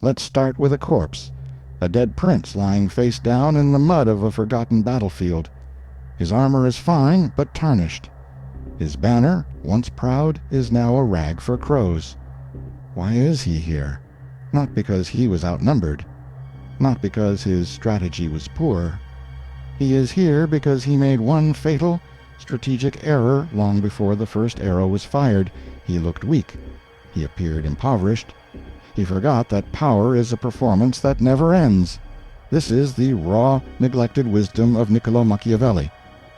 Let's start with a corpse, a dead prince lying face down in the mud of a forgotten battlefield. His armor is fine, but tarnished. His banner, once proud, is now a rag for crows. Why is he here? Not because he was outnumbered, not because his strategy was poor. He is here because he made one fatal, strategic error long before the first arrow was fired. He looked weak. He appeared impoverished. He forgot that power is a performance that never ends. This is the raw, neglected wisdom of Niccolò Machiavelli.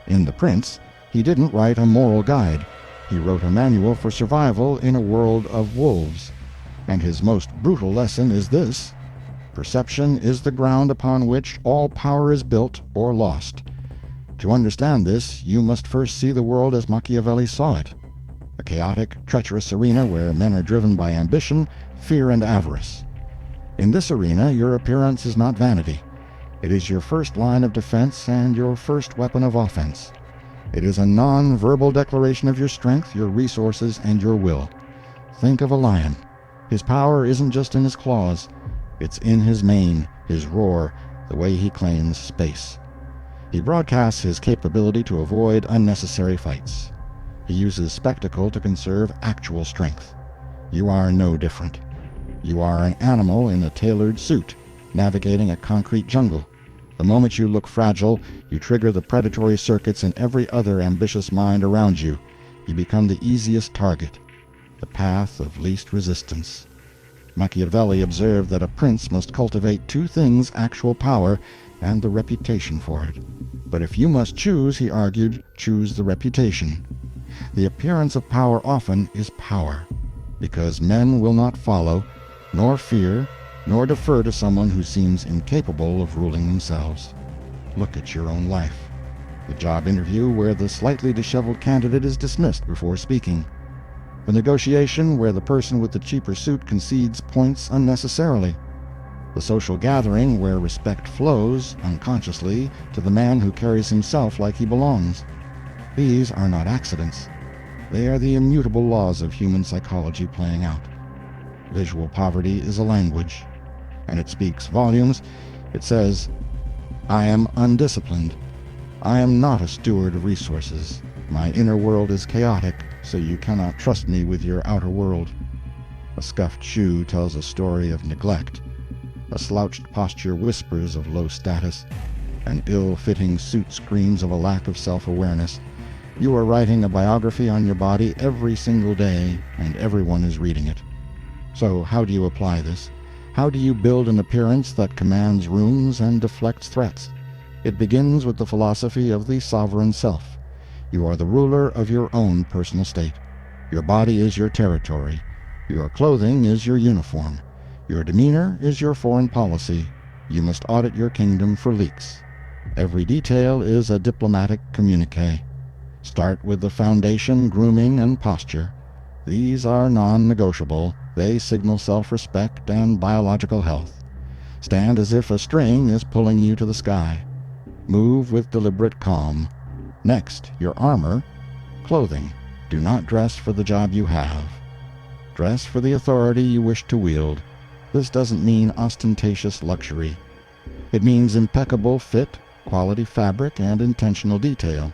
In The Prince, he didn't write a moral guide. He wrote a manual for survival in a world of wolves. And his most brutal lesson is this: perception is the ground upon which all power is built or lost. To understand this, you must first see the world as Machiavelli saw it: a chaotic, treacherous arena where men are driven by ambition, fear, and avarice. In this arena, your appearance is not vanity. It is your first line of defense and your first weapon of offense. It is a non-verbal declaration of your strength, your resources, and your will. Think of a lion. His power isn't just in his claws. It's in his mane, his roar, the way he claims space. He broadcasts his capability to avoid unnecessary fights. He uses spectacle to conserve actual strength. You are no different. You are an animal in a tailored suit, navigating a concrete jungle. The moment you look fragile, you trigger the predatory circuits in every other ambitious mind around you. You become the easiest target, the path of least resistance. Machiavelli observed that a prince must cultivate two things: actual power and the reputation for it. But if you must choose, he argued, choose the reputation. The appearance of power often is power, because men will not follow, nor fear, nor defer to someone who seems incapable of ruling themselves. Look at your own life. The job interview where the slightly disheveled candidate is dismissed before speaking. The negotiation where the person with the cheaper suit concedes points unnecessarily. The social gathering where respect flows, unconsciously, to the man who carries himself like he belongs. These are not accidents. They are the immutable laws of human psychology playing out. Visual poverty is a language, and it speaks volumes. It says, I am undisciplined. I am not a steward of resources. My inner world is chaotic, so you cannot trust me with your outer world. A scuffed shoe tells a story of neglect. A slouched posture whispers of low status. An ill-fitting suit screams of a lack of self-awareness. You are writing a biography on your body every single day, and everyone is reading it. So how do you apply this? How do you build an appearance that commands rooms and deflects threats? It begins with the philosophy of the sovereign self. You are the ruler of your own personal state. Your body is your territory. Your clothing is your uniform. Your demeanor is your foreign policy. You must audit your kingdom for leaks. Every detail is a diplomatic communique. Start with the foundation, grooming, and posture. These are non-negotiable. They signal self-respect and biological health. Stand as if a string is pulling you to the sky. Move with deliberate calm. Next, your armor, clothing. Do not dress for the job you have. Dress for the authority you wish to wield. This doesn't mean ostentatious luxury. It means impeccable fit, quality fabric, and intentional detail.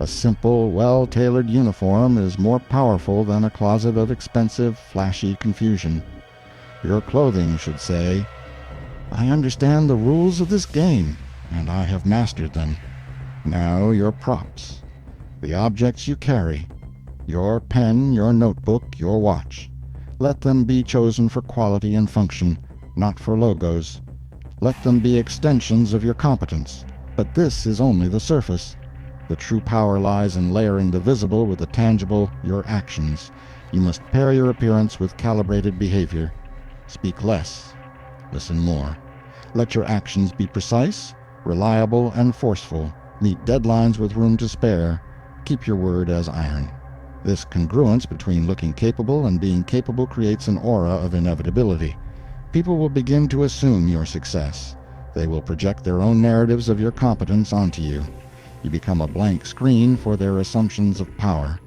A simple, well-tailored uniform is more powerful than a closet of expensive, flashy confusion. Your clothing should say, I understand the rules of this game, and I have mastered them. Now your props, the objects you carry, your pen, your notebook, your watch. Let them be chosen for quality and function, not for logos. Let them be extensions of your competence. But this is only the surface. The true power lies in layering the visible with the tangible, your actions. You must pair your appearance with calibrated behavior. Speak less. Listen more. Let your actions be precise, reliable, and forceful. Meet deadlines with room to spare. Keep your word as iron. This congruence between looking capable and being capable creates an aura of inevitability. People will begin to assume your success. They will project their own narratives of your competence onto you. You become a blank screen for their assumptions of power.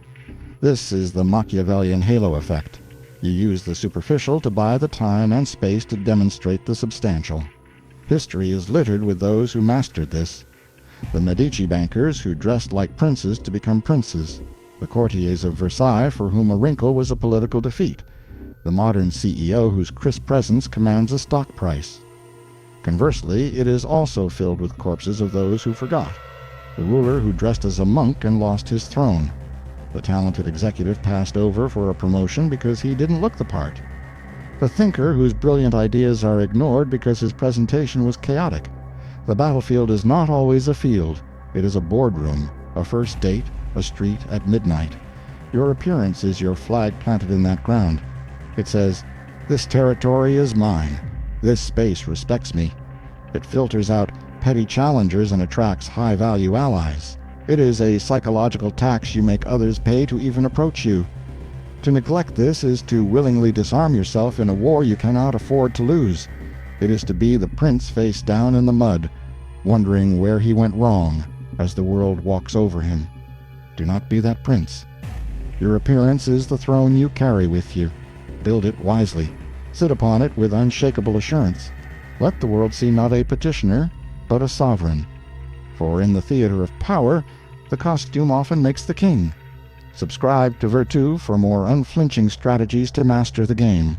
This is the Machiavellian halo effect. You use the superficial to buy the time and space to demonstrate the substantial. History is littered with those who mastered this. The Medici bankers who dressed like princes to become princes. The courtiers of Versailles for whom a wrinkle was a political defeat. The modern CEO whose crisp presence commands a stock price. Conversely, it is also filled with corpses of those who forgot. The ruler who dressed as a monk and lost his throne. The talented executive passed over for a promotion because he didn't look the part. The thinker whose brilliant ideas are ignored because his presentation was chaotic. The battlefield is not always a field. It is a boardroom, a first date, a street at midnight. Your appearance is your flag planted in that ground. It says, "This territory is mine. This space respects me." It filters out petty challengers and attracts high-value allies. It is a psychological tax you make others pay to even approach you. To neglect this is to willingly disarm yourself in a war you cannot afford to lose. It is to be the prince face down in the mud, wondering where he went wrong as the world walks over him. Do not be that prince. Your appearance is the throne you carry with you. Build it wisely. Sit upon it with unshakable assurance. Let the world see not a petitioner, but a sovereign. For in the theater of power, the costume often makes the king. Subscribe to Virtù for more unflinching strategies to master the game.